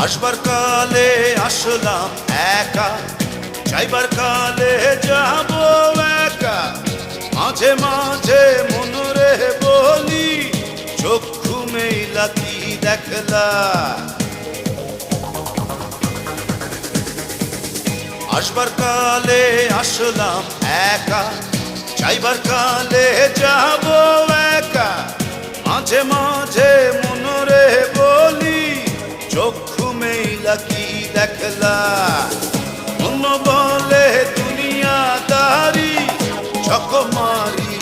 আসবার কালে আসলাম একা, যাইবার কালে যাব একা। মাঝে মাঝে মনরে বলি, চক্ষু মেলা কি দেখলা। আসবার কালে আসলাম একা, যাইবার কালে যাব একা। মাঝে মাঝে মনরে বলি, চক্ষু মেলা কি দেখলা। মন বলে দুনিয়াদারি, চকমারি